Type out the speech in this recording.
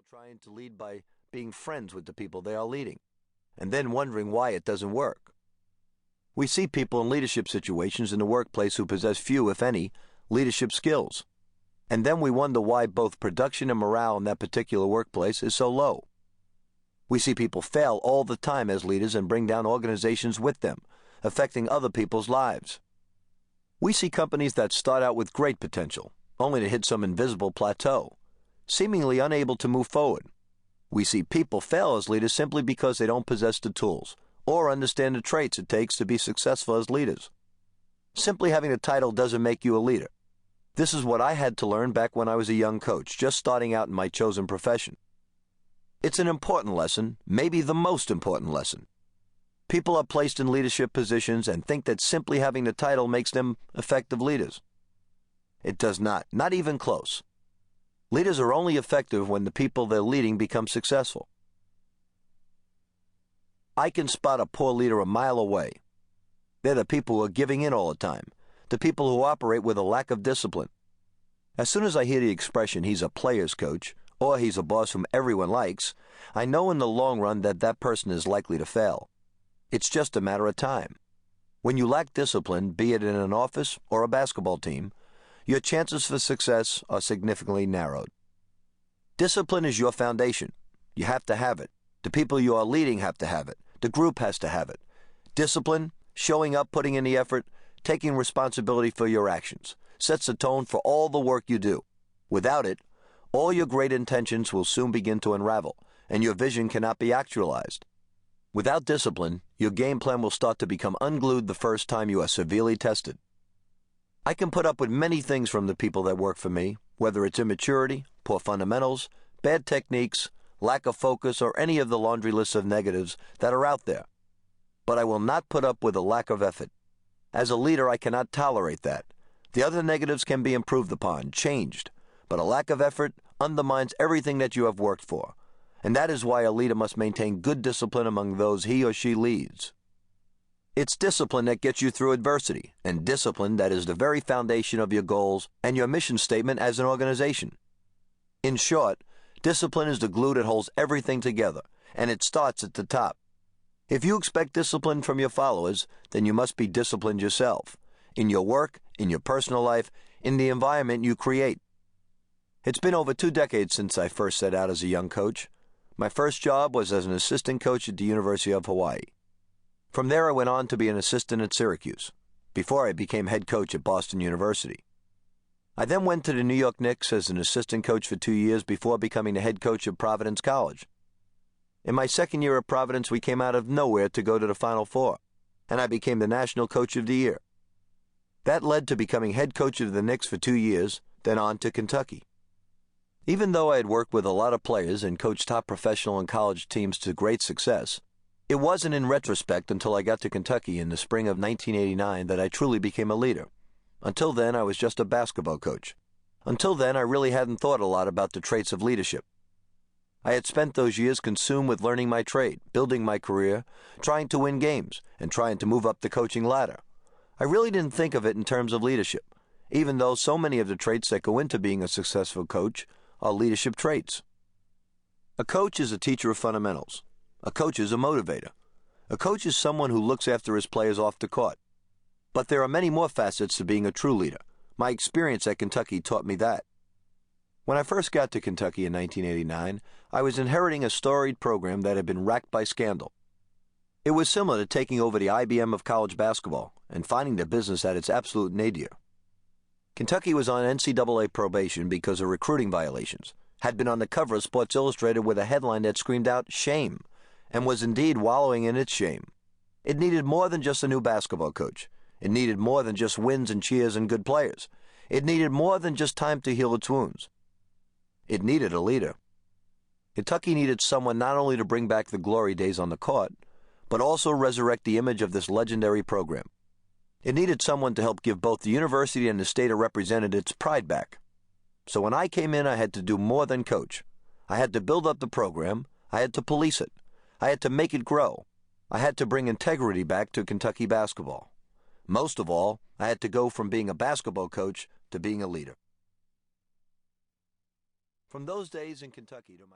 people trying to lead by being friends with the people they are leading, and then wondering why it doesn't work. We see people in leadership situations in the workplace who possess few, if any, leadership skills, and then we wonder why both production and morale in that particular workplace is so low. We see people fail all the time as leaders and bring down organizations with them, affecting other people's lives. We see companies that start out with great potential, only to hit some invisible plateau, seemingly unable to move forward. We see people fail as leaders simply because they don't possess the tools or understand the traits it takes to be successful as leaders. Simply having a title doesn't make you a leader. This is what I had to learn back when I was a young coach, just starting out in my chosen profession. It's an important lesson, maybe the most important lesson. People are placed in leadership positions and think that simply having the title makes them effective leaders. It does not even close. Leaders are only effective when the people they're leading become successful. I can spot a poor leader a mile away. They're the people who are giving in all the time, the people who operate with a lack of discipline. As soon as I hear the expression, he's a player's coach, or he's a boss whom everyone likes, I know in the long run that that person is likely to fail. It's just a matter of time. When you lack discipline, be it in an office or a basketball team, your chances for success are significantly narrowed. Discipline is your foundation. You have to have it. The people you are leading have to have it. The group has to have it. Discipline, showing up, putting in the effort, taking responsibility for your actions, sets the tone for all the work you do. Without it, all your great intentions will soon begin to unravel, and your vision cannot be actualized. Without discipline, your game plan will start to become unglued the first time you are severely tested. I can put up with many things from the people that work for me, whether it's immaturity, poor fundamentals, bad techniques, lack of focus, or any of the laundry lists of negatives that are out there. But I will not put up with a lack of effort. As a leader, I cannot tolerate that. The other negatives can be improved upon, changed, but a lack of effort undermines everything that you have worked for, and that is why a leader must maintain good discipline among those he or she leads. It's discipline that gets you through adversity, and discipline that is the very foundation of your goals and your mission statement as an organization. In short, discipline is the glue that holds everything together, and it starts at the top. If you expect discipline from your followers, then you must be disciplined yourself, in your work, in your personal life, in the environment you create. It's been over 2 decades since I first set out as a young coach. My first job was as an assistant coach at the University of Hawaii. From there, I went on to be an assistant at Syracuse, before I became head coach at Boston University. I then went to the New York Knicks as an assistant coach for 2 years before becoming the head coach of Providence College. In my second year at Providence, we came out of nowhere to go to the Final Four, and I became the National Coach of the Year. That led to becoming head coach of the Knicks for 2 years, then on to Kentucky. Even though I had worked with a lot of players and coached top professional and college teams to great success, it wasn't in retrospect until I got to Kentucky in the spring of 1989 that I truly became a leader. Until then, I was just a basketball coach. Until then, I really hadn't thought a lot about the traits of leadership. I had spent those years consumed with learning my trade, building my career, trying to win games, and trying to move up the coaching ladder. I really didn't think of it in terms of leadership, even though so many of the traits that go into being a successful coach are leadership traits. A coach is a teacher of fundamentals. A coach is a motivator. A coach is someone who looks after his players off the court. But there are many more facets to being a true leader. My experience at Kentucky taught me that. When I first got to Kentucky in 1989, I was inheriting a storied program that had been racked by scandal. It was similar to taking over the IBM of college basketball and finding the business at its absolute nadir. Kentucky was on NCAA probation because of recruiting violations, had been on the cover of Sports Illustrated with a headline that screamed out shame, and was indeed wallowing in its shame. It needed more than just a new basketball coach. It needed more than just wins and cheers and good players. It needed more than just time to heal its wounds. It needed a leader. Kentucky needed someone not only to bring back the glory days on the court, but also resurrect the image of this legendary program. It needed someone to help give both the university and the state it represented its pride back. So when I came in, I had to do more than coach. I had to build up the program. I had to police it. I had to make it grow. I had to bring integrity back to Kentucky basketball. Most of all, I had to go from being a basketball coach to being a leader. From those days in Kentucky to my